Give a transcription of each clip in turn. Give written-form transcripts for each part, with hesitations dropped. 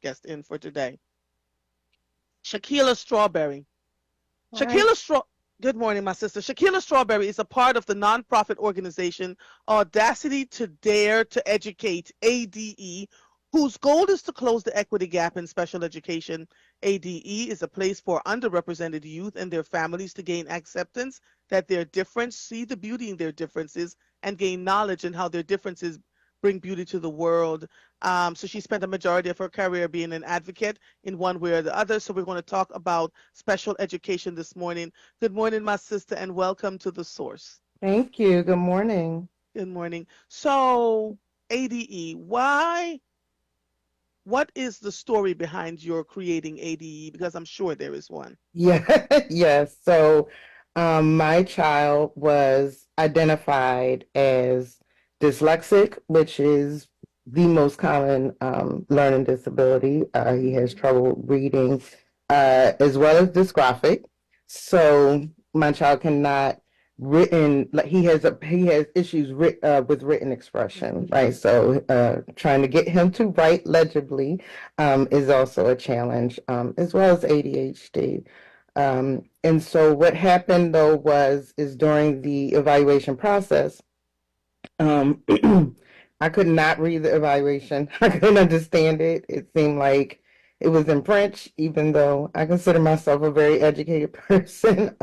guest in for today. Shakila Strawberry. Hi. Shakila Straw. Good morning, my sister. Shakila Strawberry is a part of the nonprofit organization Audacity to Dare to Educate (A.D.E), whose goal is to close the equity gap in special education. A.D.E is a place for underrepresented youth and their families to gain acceptance that they're different, see the beauty in their differences, and gain knowledge in how their differences bring beauty to the world. So she spent a majority of her career being an advocate in one way or the other. So we're going to talk about special education this morning. Good morning, my sister, and welcome to The Source. Thank you. Good morning. Good morning. So, ADE, what is the story behind your creating ADE? Because I'm sure there is one. Yeah, yes. So, my child was identified as dyslexic, which is the most common learning disability. He has trouble reading, as well as dysgraphic. So, my child cannot written like he has issues with written expression, right? So, trying to get him to write legibly is also a challenge, as well as ADHD. And so what happened though is during the evaluation process, um, I could not read the evaluation. I couldn't understand it. It seemed like it was in French, even though I consider myself a very educated person.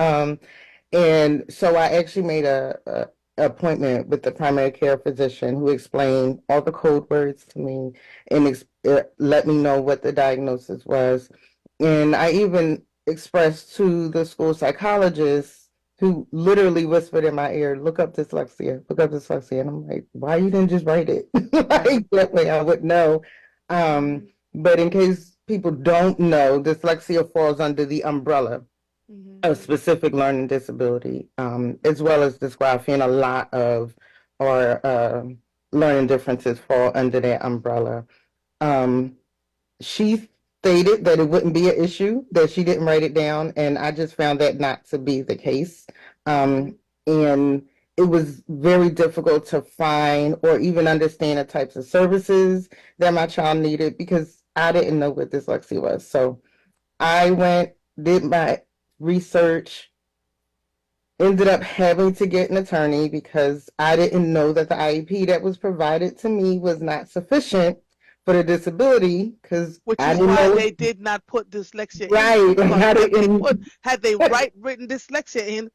And so I actually made a appointment with the primary care physician who explained all the code words to me and let me know what the diagnosis was. And I even expressed to the school psychologist who literally whispered in my ear, look up dyslexia, look up dyslexia. And I'm like, why you didn't just write it? Right. Like that way I would know. But in case people don't know, dyslexia falls under the umbrella Mm-hmm. of specific learning disability, as well as dysgraphia, and a lot of our learning differences fall under that umbrella. Um, she stated that it wouldn't be an issue, that she didn't write it down, and I just found that not to be the case. Mm-hmm. And it was very difficult to find or even understand the types of services that my child needed because I didn't know what dyslexia was. So I went, did my research, ended up having to get an attorney because I didn't know that the IEP that was provided to me was not sufficient for the disability because Which I is didn't why know. they did not put dyslexia in, Right. because I if they didn't. had they written dyslexia in,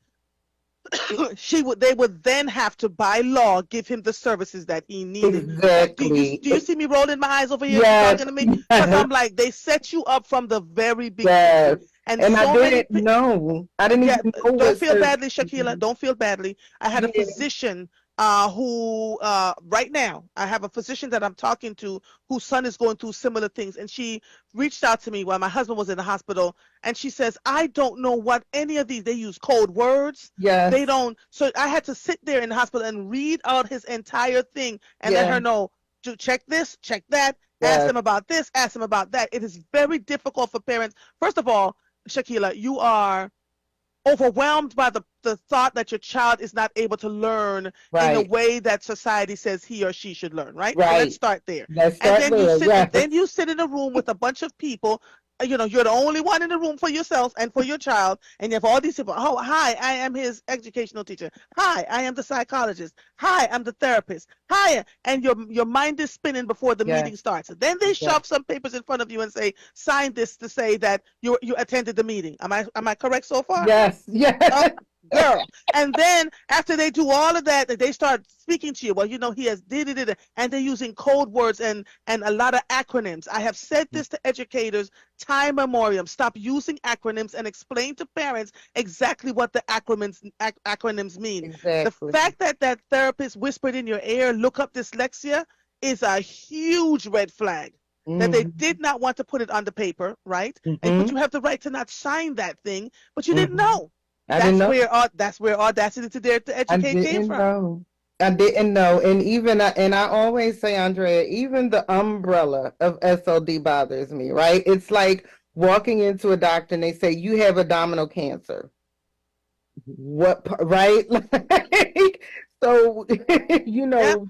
they would then have to by law give him the services that he needed. Exactly. Do you see me rolling my eyes over here Yes. talking to me? Because I'm like, they set you up from the very beginning. Yes. And And I so many didn't know. I didn't Yeah, even know don't what feel badly, services. Shakila. Don't feel badly. I had a Yeah. physician who right now I have a physician that I'm talking to whose son is going through similar things, and she reached out to me while my husband was in the hospital, and she says, I don't know what any of these, they use code words. They Yes. don't, so I had to sit there in the hospital and read out his entire thing and let Yeah. her know to check this, check that, ask Yes. him about this, ask him about that. It is very difficult for parents. First of all, Shakila, you are overwhelmed by the thought that your child is not able to learn in a Right. way that society says he or she should learn, right? So let's Right. start there. Let's And start there. then Yes. you sit in a room with a bunch of people. You're the only one in the room for yourself and for your child, and you have all these people. Oh, hi, I am his educational teacher. Hi, I am the psychologist. Hi, I'm the therapist. Hi, and your mind is spinning before the Yes. meeting starts. Then they Yes. shove some papers in front of you and say, sign this to say that you attended the meeting. Am I correct so far? Yes. Oh, Yes. girl. And then after they do all of that, they start speaking to you. Well, he has did it, and they're using code words and a lot of acronyms. I have said this to educators time memoriam. Stop using acronyms and explain to parents exactly what the acronyms mean. The Exactly. fact that that therapist whispered in your ear, look up dyslexia, is a huge red flag. That they Mm-hmm. did not want to put it on the paper, right? But Mm-hmm. you have the right to not sign that thing, but you didn't Mm-hmm. know. I didn't know. That's where Audacity to Dare to I Educate came didn't from. know. I didn't know. And even and I always say, Andrea, even the umbrella of SOD bothers me, right? It's like walking into a doctor and they say you have abdominal cancer. What right? Like, so Yep.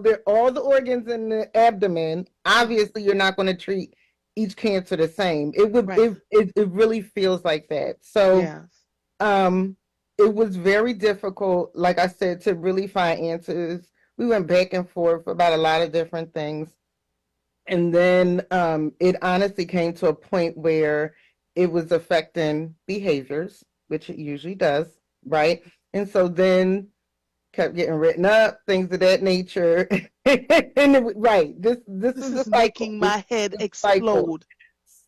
they're all the organs in the abdomen. Obviously, you're not going to treat each cancer the same. It would Right. it really feels like that. So Yes. um it was very difficult, like I said, to really find answers. We went back and forth about a lot of different things. And then it honestly came to a point where it was affecting behaviors, which it usually does, right? And so then kept getting written up, things of that nature. Right, this This is the is cycle. making This my is head the cycle. explode.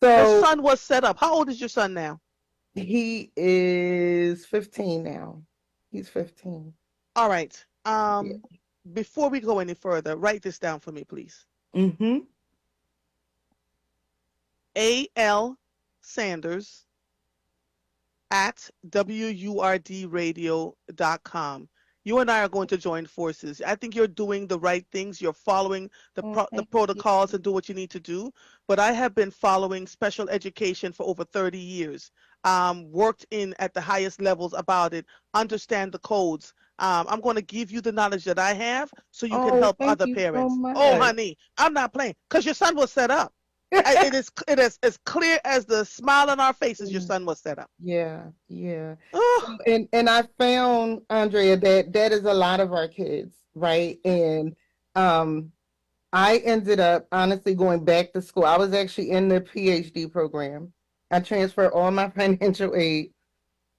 Your So son was set up. How old is your son now? he is 15 now. He's 15. All right. Yeah. Before we go any further, write this down for me, please. Mm-hmm. A.L. Sanders at WURDradio.com. You and I are going to join forces. I think you're doing the right things. You're following Oh, the thank you. protocols and do what you need to do. But I have been following special education for over 30 years. Worked in at the highest levels about it. Understand the codes. I'm going to give you the knowledge that I have so you can Oh, help thank other you so parents. Oh, much. honey, I'm not playing because your son was set up. It is as clear as the smile on our faces. Your son was set up. Yeah, yeah. So, Oh, and I found, Andrea, that that is a lot of our kids, right? And um I ended up honestly going back to school. I was actually in the PhD program. I transferred all my financial aid,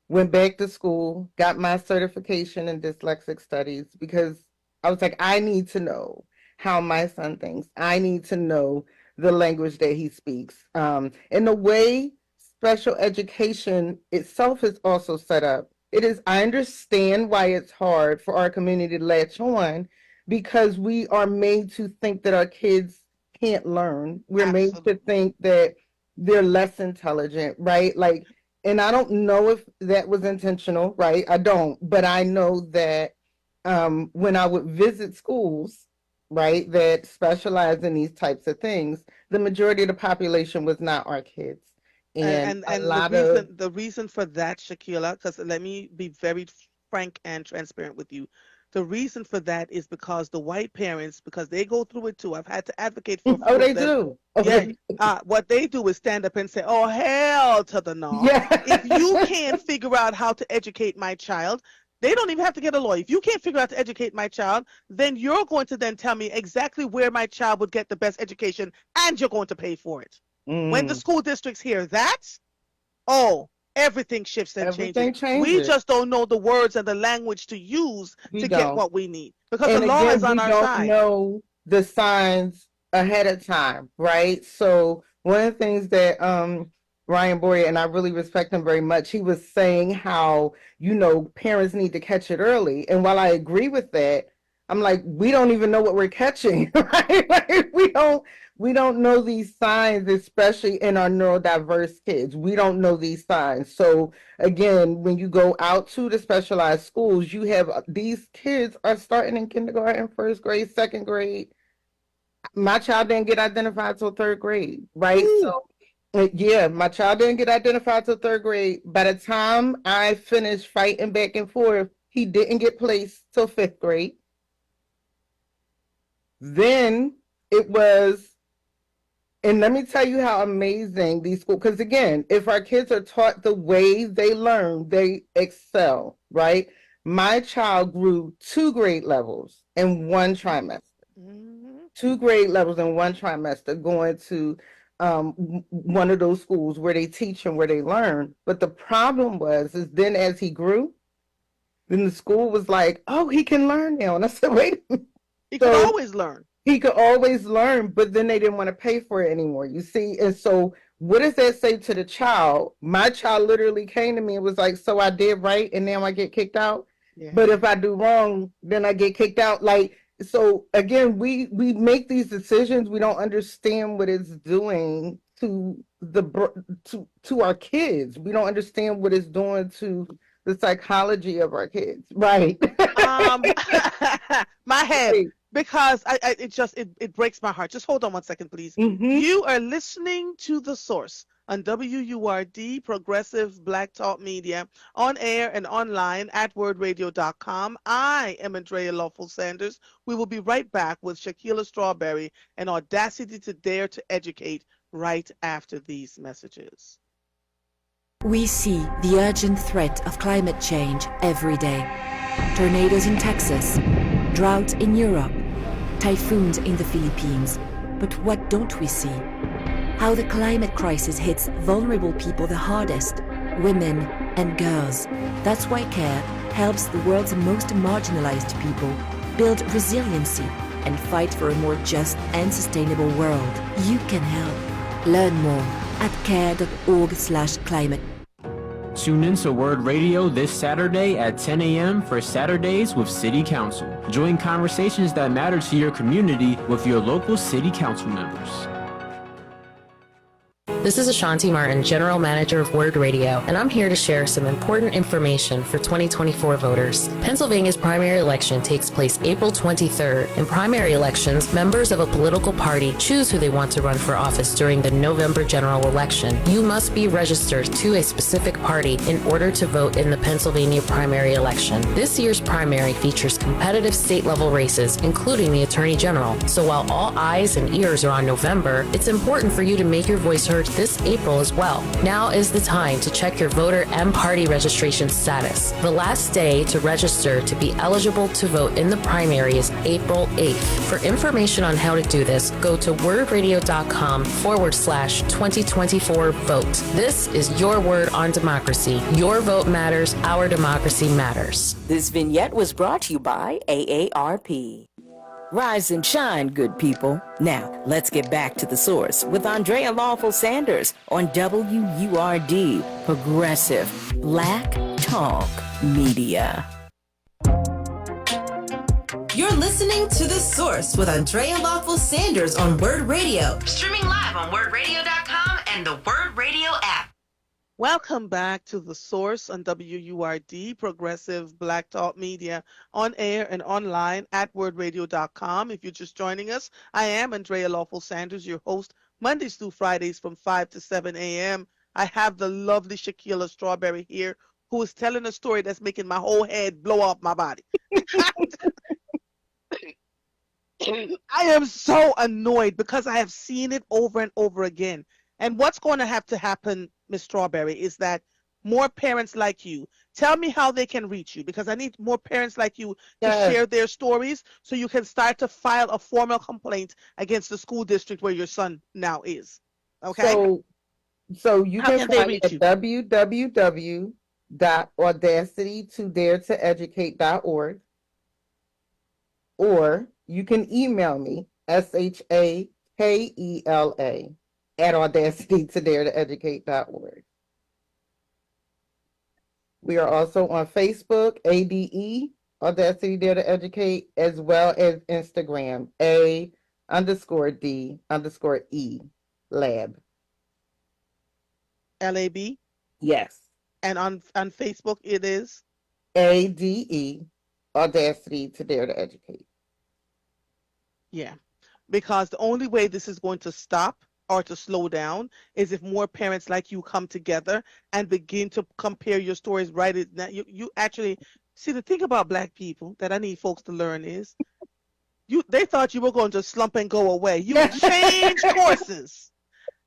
went back to school, got my certification in dyslexic studies because I was like, I need to know how my son thinks. I need to know the language that he speaks. And the way special education itself is also set up, it is, I understand why it's hard for our community to latch on because we are made to think that our kids can't learn. We're made to absolutely. think that they're less intelligent, right? Like, and I don't know if that was intentional, right? I don't, but I know that when I would visit schools, right, that specialize in these types of things, the majority of the population was not our kids, and a And lot of the reason for that, Shakila, because let me be very frank and transparent with you. The reason for that is because the white parents, because they go through it too. I've had to advocate for a oh, few of they them. do, oh, Yeah, they, what they do is stand up and say, "Oh, hell to the no! If yeah, you can't figure out how to educate my child, they don't even have to get a lawyer. If you can't figure out to educate my child, then you're going to then tell me exactly where my child would get the best education, and you're going to pay for it." When the mm, school districts hear that, oh, everything shifts and changes. everything We changes. just don't know the words and the language to use We to get don't. what we need because the And law is again, on we our don't side. know the signs ahead of time, right? So one of the things that Ryan Boyer, and I really respect him very much, he was saying how, parents need to catch it early. And while I agree with that, I'm like, we don't even know what we're catching, right? Like, we don't know these signs, especially in our neurodiverse kids. We don't know these signs. So again, when you go out to the specialized schools, you have these kids are starting in kindergarten, first grade, second grade. My child didn't get identified till third grade, right? Ooh, So, yeah, my child didn't get identified till third grade. By the time I finished fighting back and forth, he didn't get placed till fifth grade. Then it was And let me tell you how amazing these schools, because again, if our kids are taught the way they learn, they excel, right? My child grew 2 grade levels in one trimester, mhm. 2 grade levels in one trimester, going to one of those schools where they teach and where they learn. But the problem is then as he grew, then the school was like, oh, he can learn now. And I said, wait. He could So always learn. he could always learn, but then they didn't want to pay for it anymore. You see? And so what does that say to the child? My child literally came to me and was like, so I did right and now I get kicked out. Yeah. But if I do wrong, then I get kicked out. Like, so again, we make these decisions. We don't understand what it's doing to our kids. We don't understand what it's doing to the psychology of our kids. Right. Um, my head, Right. because it breaks my heart. Just hold on one second, please. Mm-hmm. You are listening to The Source on WURD, Progressive Black Talk Media, on air and online at wordradio.com. I am Andrea Lawful Sanders. We will be right back with Shakila Strawberry and Audacity to Dare to Educate right after these messages. We see the urgent threat of climate change every day. Tornadoes in Texas, drought in Europe, typhoons in the Philippines. But what don't we see? How the climate crisis hits vulnerable people the hardest, women and girls. That's why CARE helps the world's most marginalized people build resiliency and fight for a more just and sustainable world. You can help. Learn more at care.org/climate. Tune in to WURD Radio this Saturday at 10 a.m. for Saturdays with City Council. Join conversations that matter to your community with your local City Council members. This is Ashanti Martin, General Manager of WURD Radio, and I'm here to share some important information for 2024 voters. Pennsylvania's primary election takes place April 23rd. In primary elections, members of a political party choose who they want to run for office during the November general election. You must be registered to a specific party in order to vote in the Pennsylvania primary election. This year's primary features competitive state-level races, including the Attorney General. So while all eyes and ears are on November, it's important for you to make your voice heard this April as well. Now is the time to check your voter and party registration status. The last day to register to be eligible to vote in the primary is April 8th. For information on how to do this, go to wordradio.com/2024vote. This is your word on democracy. Your vote matters. Our democracy matters. This vignette was brought to you by AARP. Rise and shine, good people. Now, let's get back to the source with Andrea Lawful Sanders on WURD, Progressive Black Talk Media. You're listening to The Source with Andrea Lawful Sanders on WURD Radio. Streaming live on WURDradio.com and the WURD Radio app. Welcome back to The Source on WURD, Progressive Black Talk Media, on air and online at wordradio.com. If you're just joining us, I am Andrea Lawful Sanders, your host, Mondays through Fridays from 5 to 7 a.m. I have the lovely Shaquilla Strawberry here, who is telling a story that's making my whole head blow off my body. I am so annoyed because I have seen it over and over again. And what's going to happen, Miss Strawberry, is that more parents like you, tell me how they can reach you, because I need more parents like you to share their stories so you can start to file a formal complaint against the school district where your son now is. Okay? So you How can they find reach at you? www.audacitytodaretooeducate.org, or you can email me, SHAKELA@audacitytodaretooeducate.org. We are also on Facebook, A.D.E, Audacity Dare to Educate, as well as Instagram, A_D_E Lab. LAB? Yes. And on Facebook it is? A.D.E, Audacity to Dare to Educate. Yeah. Because the only way this is going to stop or to slow down is if more parents like you come together and begin to compare your stories. Right now, you actually see, the thing about Black people that I need folks to learn is they thought you were going to slump and go away. You changed courses,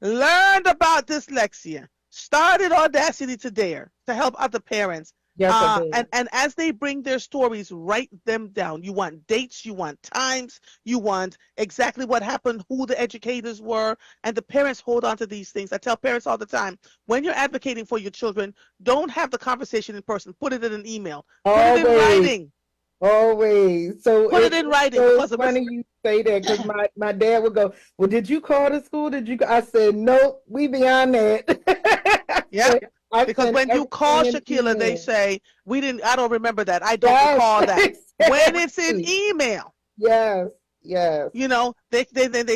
learned about dyslexia, started Audacity to Dare to help other parents. Yes, and as they bring their stories, write them down. You want dates, you want times, you want exactly what happened, who the educators were, and the parents hold on to these things. I tell parents all the time, when you're advocating for your children, don't have the conversation in person. Put it in an email. Put it in writing. Always. So put it in writing. So because funny you say that, because my dad would go, well, did you call the school? I said, nope, we beyond that. Yeah. Because when you call Shaquilla, they say, I don't remember that. I don't recall that. Exactly. When it's in email. Yes. You know, they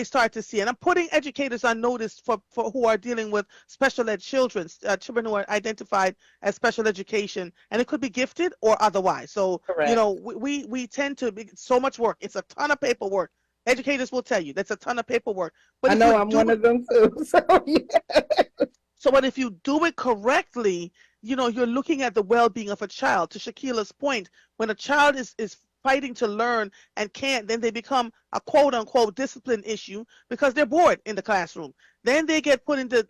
start to see. And I'm putting educators on notice for who are dealing with special ed children who are identified as special education. And it could be gifted or otherwise. So, correct. You know, we tend to be so much work. It's a ton of paperwork. Educators will tell you that's a ton of paperwork. But I know I'm one of them too. So, yeah. So, but if you do it correctly, you know, you're looking at the well-being of a child. To Shaquilla's point, when a child is fighting to learn and can't, then they become a quote unquote discipline issue because they're bored in the classroom. Then they get put into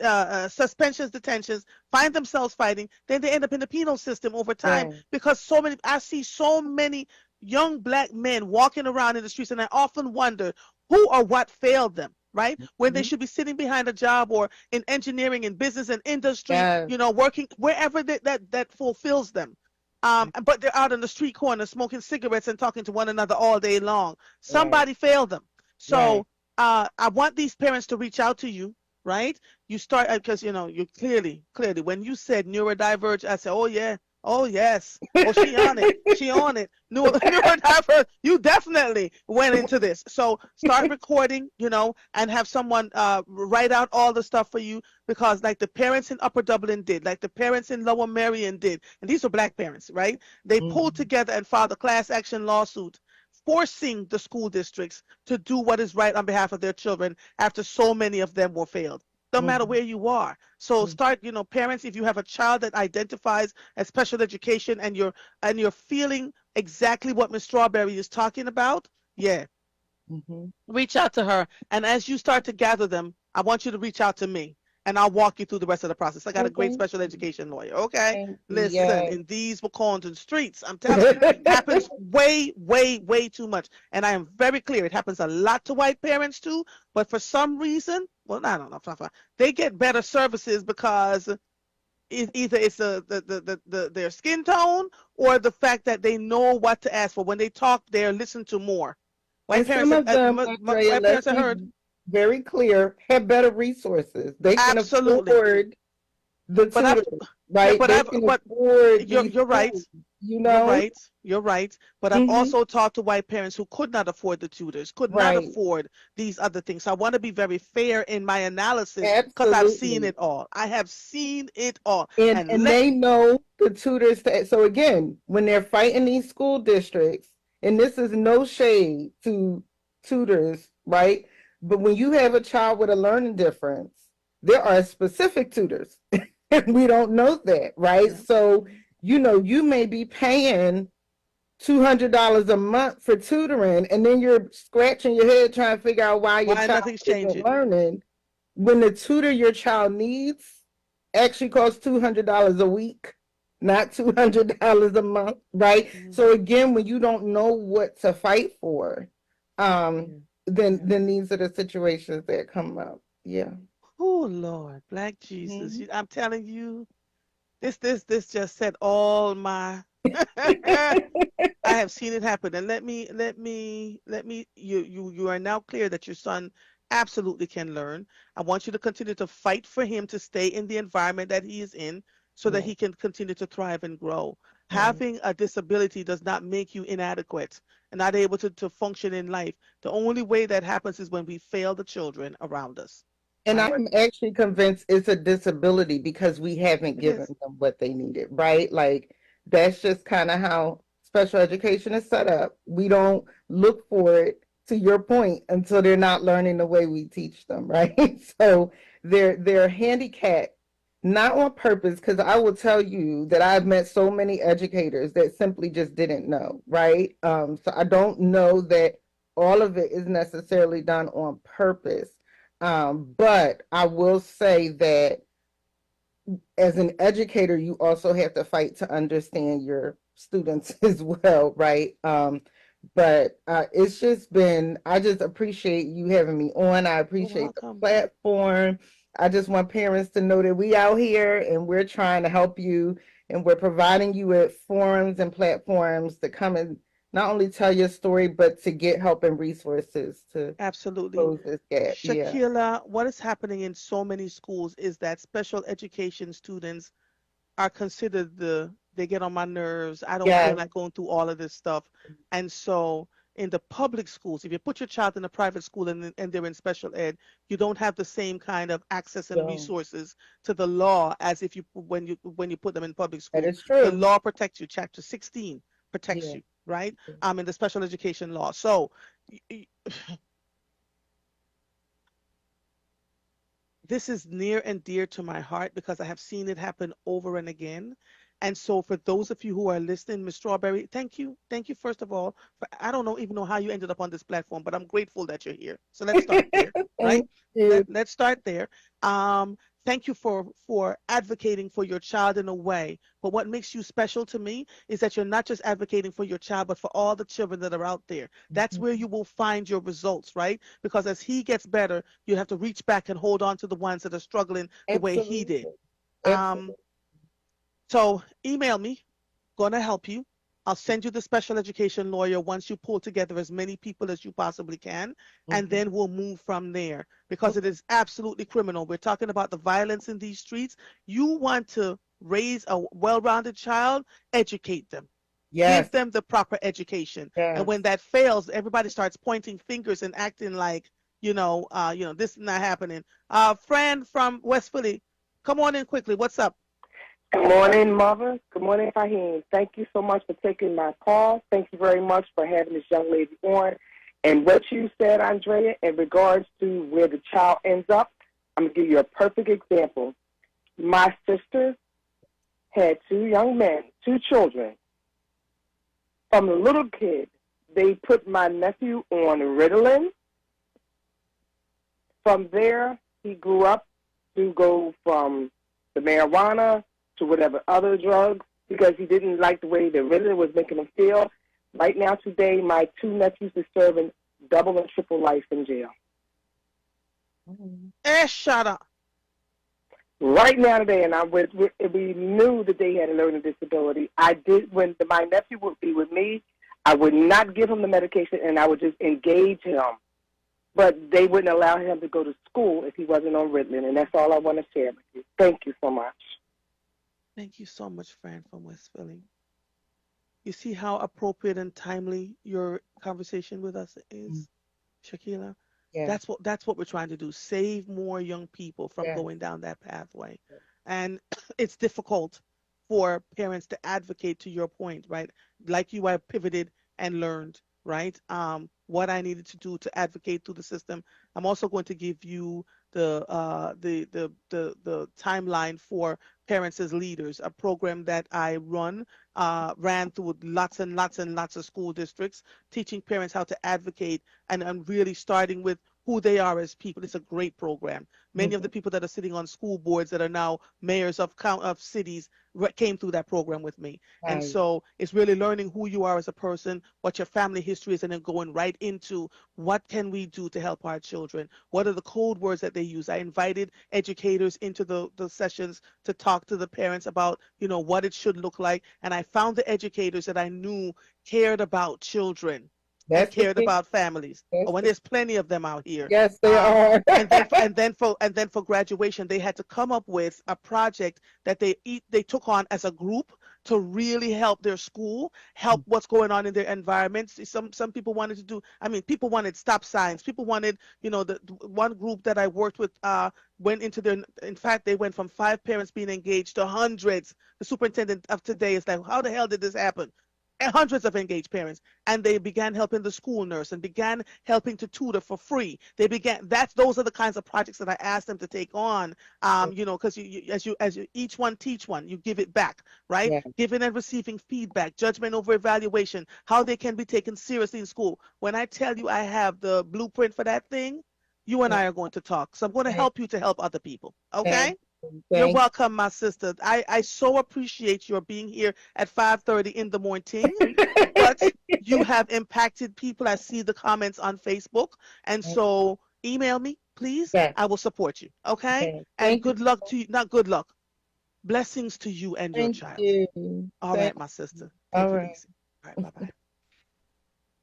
suspensions, detentions, find themselves fighting. Then they end up in the penal system over time Right. because I see so many young black men walking around in the streets, and I often wonder who or what failed them, right? When they should be sitting behind a job or in engineering and business and industry, Yes. working wherever that fulfills them. But they're out on the street corner smoking cigarettes and talking to one another all day long. Right. Somebody failed them. Right. So I want these parents to reach out to you, right? You start because you clearly when you said neurodiverge, I said, oh yeah, oh yes, oh she on it, she on it. Neurodiverge, you definitely went into this. So start recording, and have someone write out all the stuff for you, because like the parents in Upper Dublin did, like the parents in Lower Merion did, and these are black parents, right? They pulled together and filed a class action lawsuit forcing the school districts to do what is right on behalf of their children after so many of them were failed, no matter where you are. So start, parents, if you have a child that identifies as special education and you're feeling exactly what Miss Strawberry is talking about, reach out to her. And as you start to gather them, I want you to reach out to me, and I'll walk you through the rest of the process. I got a great special education lawyer. Okay. Listen, in these Wacondan streets, I'm telling you, it happens way, way, way too much. And I am very clear. It happens a lot to white parents too, but for some reason, well, I don't know, they get better services because either it's their skin tone or the fact that they know what to ask for. When they talk, they're listened to more. White And parents, some of them, white parents have heard. Very clear, have better resources. They can Absolutely. afford the tutor, right? You're right. You're right. But I've also talked to white parents who could not afford the tutors, could not afford these other things. So I want to be very fair in my analysis because I've seen it all. I have seen it all. And they know the tutors. So again, when they're fighting these school districts, and this is no shade to tutors, right? But when you have a child with a learning difference, there are specific tutors. And we don't know that, right? So, you may be paying $200 a month for tutoring, and then you're scratching your head trying to figure out why your child isn't learning, when the tutor your child needs actually costs $200 a week, not $200 a month, right? So again, when you don't know what to fight for, then these are the situations that come up. Yeah. Oh Lord, Black Jesus! I'm telling you, this just said all my. I have seen it happen, and let me. You are now clear that your son absolutely can learn. I want you to continue to fight for him to stay in the environment that he is in, so that he can continue to thrive and grow. Having a disability does not make you inadequate and not able to function in life. The only way that happens is when we fail the children around us. And I'm actually convinced it's a disability because we haven't given them what they needed, right? Like, that's just kind of how special education is set up. We don't look for it, to your point, until they're not learning the way we teach them, right? So they're handicapped, not on purpose, because I will tell you that I've met so many educators that simply just didn't know, right? So I don't know that all of it is necessarily done on purpose. But I will say that as an educator, you also have to fight to understand your students as well, right? But it's just been, I just appreciate you having me on. I appreciate the platform. I just want parents to know that we out here and we're trying to help you, and we're providing you with forums and platforms to come and not only tell your story, but to get help and resources to close this gap. Shakila, what is happening in so many schools is that special education students are considered they get on my nerves. I don't feel like going through all of this stuff. And so in the public schools, if you put your child in a private school and they're in special ed, you don't have the same kind of access and resources to the law as if when you put them in public school. That is true. The law protects you. Chapter 16 protects you, right? In the special education law. So this is near and dear to my heart because I have seen it happen over and again. And so for those of you who are listening, Miss Strawberry, thank you. Thank you, first of all. I don't even know how you ended up on this platform, but I'm grateful that you're here. So let's start there, right? Thank you. Let's start there. Thank you for advocating for your child in a way. But what makes you special to me is that you're not just advocating for your child, but for all the children that are out there. That's where you will find your results, right? Because as he gets better, you have to reach back and hold on to the ones that are struggling the way he did. Absolutely. So email me, gonna help you. I'll send you the special education lawyer once you pull together as many people as you possibly can, and then we'll move from there, because it is absolutely criminal. We're talking about the violence in these streets. You want to raise a well-rounded child, educate them. Yes. Give them the proper education. Yes. And when that fails, everybody starts pointing fingers and acting like, this is not happening. Fran from West Philly, come on in quickly. What's up? Good morning, Mother. Good morning, Fahim. Thank you so much for taking my call. Thank you very much for having this young lady on. And what you said, Andrea, in regards to where the child ends up, I'm going to give you a perfect example. My sister had two children. From the little kid, they put my nephew on Ritalin. From there, he grew up to go from the marijuana to whatever other drugs, because he didn't like the way the Ritalin was making him feel. Right now, today, my two nephews are serving double and triple life in jail. Shut up. Right now, today, and we knew that they had a learning disability. When my nephew would be with me, I would not give him the medication, and I would just engage him. But they wouldn't allow him to go to school if he wasn't on Ritalin, and that's all I want to share with you. Thank you so much. Thank you so much, Fran from West Philly. You see how appropriate and timely your conversation with us is, Shakila? Yeah. That's what we're trying to do. Save more young people from going down that pathway. And it's difficult for parents to advocate, to your point, right? Like you, I pivoted and learned, right? What I needed to do to advocate through the system. I'm also going to give you the timeline for Parents as Leaders, a program that I ran through lots and lots and lots of school districts, teaching parents how to advocate and really starting with who they are as people. It's a great program. Many of the people that are sitting on school boards that are now mayors of cities came through that program with me. Right. And so it's really learning who you are as a person, what your family history is, and then going right into what can we do to help our children? What are the code words that they use? I invited educators into the sessions to talk to the parents about, what it should look like. And I found the educators that I knew cared about children. And cared about families. When there's plenty of them out here. Yes, they are. and then for graduation, they had to come up with a project that they took on as a group to really help their school, help what's going on in their environments. Some people wanted to do. People wanted stop signs. People wanted, the one group that I worked with went into their. In fact, they went from 5 parents being engaged to hundreds. The superintendent of today is like, how the hell did this happen? Hundreds of engaged parents, and they began helping the school nurse and began helping to tutor for free. Those are the kinds of projects that I asked them to take on, because as you each one teach one, you give it back, right? Yeah. Giving and receiving feedback, judgment over evaluation, how they can be taken seriously in school. When I tell you I have the blueprint for that thing, you and I are going to talk. So I'm going to help you to help other people, okay? You're welcome, my sister. I so appreciate your being here at 5:30 in the morning. But you have impacted people. I see the comments on Facebook. And so email me, please. Yes. I will support you. Okay? Thank And good luck to you. Not good luck. Blessings to you and your child. You. All right, my sister. Take it easy. All right, bye-bye.